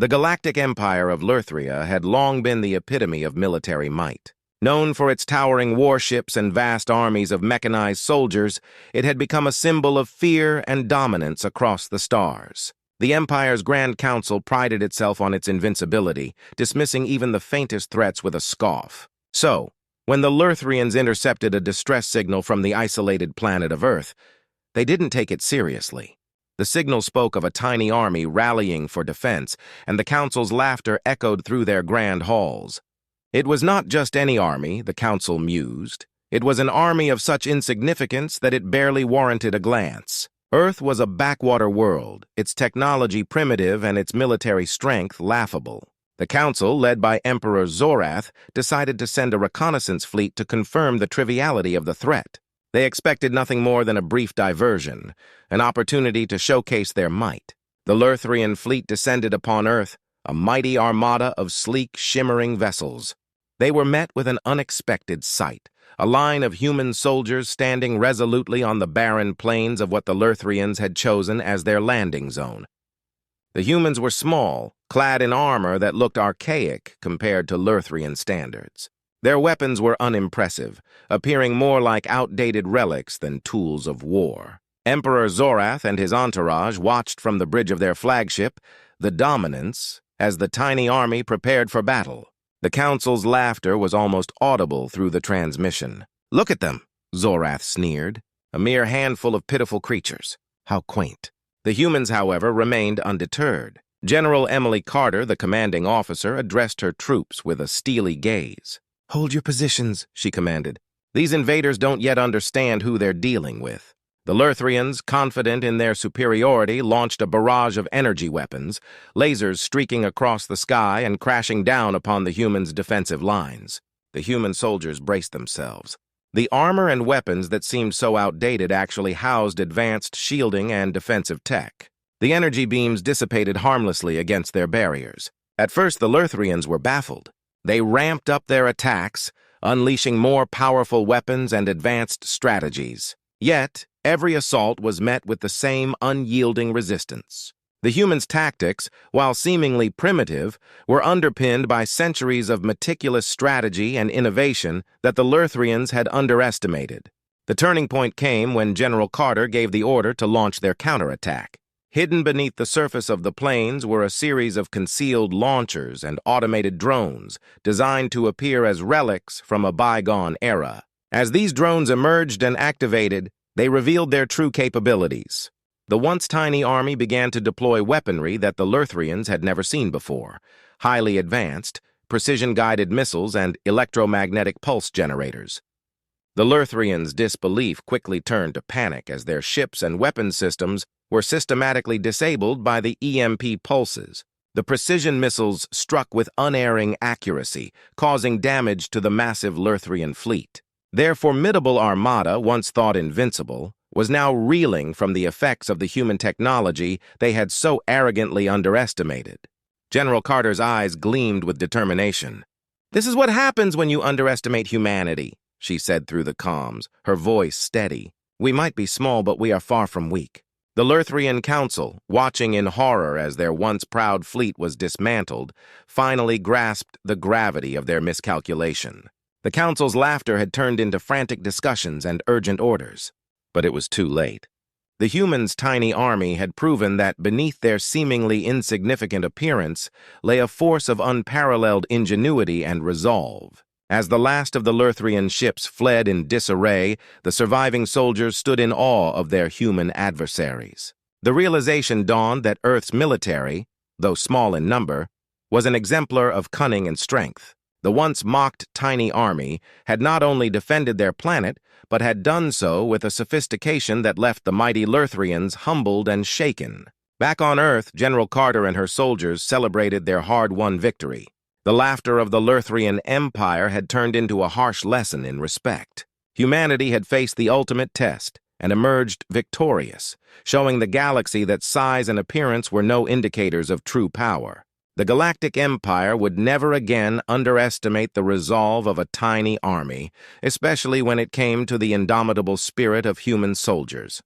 The galactic empire of Lurthria had long been the epitome of military might. Known for its towering warships and vast armies of mechanized soldiers, it had become a symbol of fear and dominance across the stars. The Empire's Grand Council prided itself on its invincibility, dismissing even the faintest threats with a scoff. So, when the Lurthrians intercepted a distress signal from the isolated planet of Earth, they didn't take it seriously. The signal spoke of a tiny army rallying for defense, and the Council's laughter echoed through their grand halls. It was not just any army, the Council mused. It was an army of such insignificance that it barely warranted a glance. Earth was a backwater world, its technology primitive and its military strength laughable. The Council, led by Emperor Zorath, decided to send a reconnaissance fleet to confirm the triviality of the threat. They expected nothing more than a brief diversion, an opportunity to showcase their might. The Lurthrian fleet descended upon Earth, a mighty armada of sleek, shimmering vessels. They were met with an unexpected sight, a line of human soldiers standing resolutely on the barren plains of what the Lurthrians had chosen as their landing zone. The humans were small, clad in armor that looked archaic compared to Lurthrian standards. Their weapons were unimpressive, appearing more like outdated relics than tools of war. Emperor Zorath and his entourage watched from the bridge of their flagship, the Dominance, as the tiny army prepared for battle. The Council's laughter was almost audible through the transmission. "Look at them," Zorath sneered. "A mere handful of pitiful creatures. How quaint." The humans, however, remained undeterred. General Emily Carter, the commanding officer, addressed her troops with a steely gaze. "Hold your positions," she commanded. "These invaders don't yet understand who they're dealing with." The Lurthrians, confident in their superiority, launched a barrage of energy weapons, lasers streaking across the sky and crashing down upon the humans' defensive lines. The human soldiers braced themselves. The armor and weapons that seemed so outdated actually housed advanced shielding and defensive tech. The energy beams dissipated harmlessly against their barriers. At first, the Lurthrians were baffled. They ramped up their attacks, unleashing more powerful weapons and advanced strategies. Yet, every assault was met with the same unyielding resistance. The humans' tactics, while seemingly primitive, were underpinned by centuries of meticulous strategy and innovation that the Lurthrians had underestimated. The turning point came when General Carter gave the order to launch their counterattack. Hidden beneath the surface of the plains were a series of concealed launchers and automated drones designed to appear as relics from a bygone era. As these drones emerged and activated, they revealed their true capabilities. The once tiny army began to deploy weaponry that the Lurthrians had never seen before: highly advanced, precision-guided missiles and electromagnetic pulse generators. The Lurthrians' disbelief quickly turned to panic as their ships and weapon systems were systematically disabled by the EMP pulses. The precision missiles struck with unerring accuracy, causing damage to the massive Lurthrian fleet. Their formidable armada, once thought invincible, was now reeling from the effects of the human technology they had so arrogantly underestimated. General Carter's eyes gleamed with determination. "This is what happens when you underestimate humanity," she said through the comms, her voice steady. "We might be small, but we are far from weak." The Lurthrian Council, watching in horror as their once proud fleet was dismantled, finally grasped the gravity of their miscalculation. The Council's laughter had turned into frantic discussions and urgent orders. But it was too late. The humans' tiny army had proven that beneath their seemingly insignificant appearance lay a force of unparalleled ingenuity and resolve. As the last of the Lurthrian ships fled in disarray, the surviving soldiers stood in awe of their human adversaries. The realization dawned that Earth's military, though small in number, was an exemplar of cunning and strength. The once mocked tiny army had not only defended their planet, but had done so with a sophistication that left the mighty Lurthrians humbled and shaken. Back on Earth, General Carter and her soldiers celebrated their hard-won victory. The laughter of the Lurthrian Empire had turned into a harsh lesson in respect. Humanity had faced the ultimate test and emerged victorious, showing the galaxy that size and appearance were no indicators of true power. The Galactic Empire would never again underestimate the resolve of a tiny army, especially when it came to the indomitable spirit of human soldiers.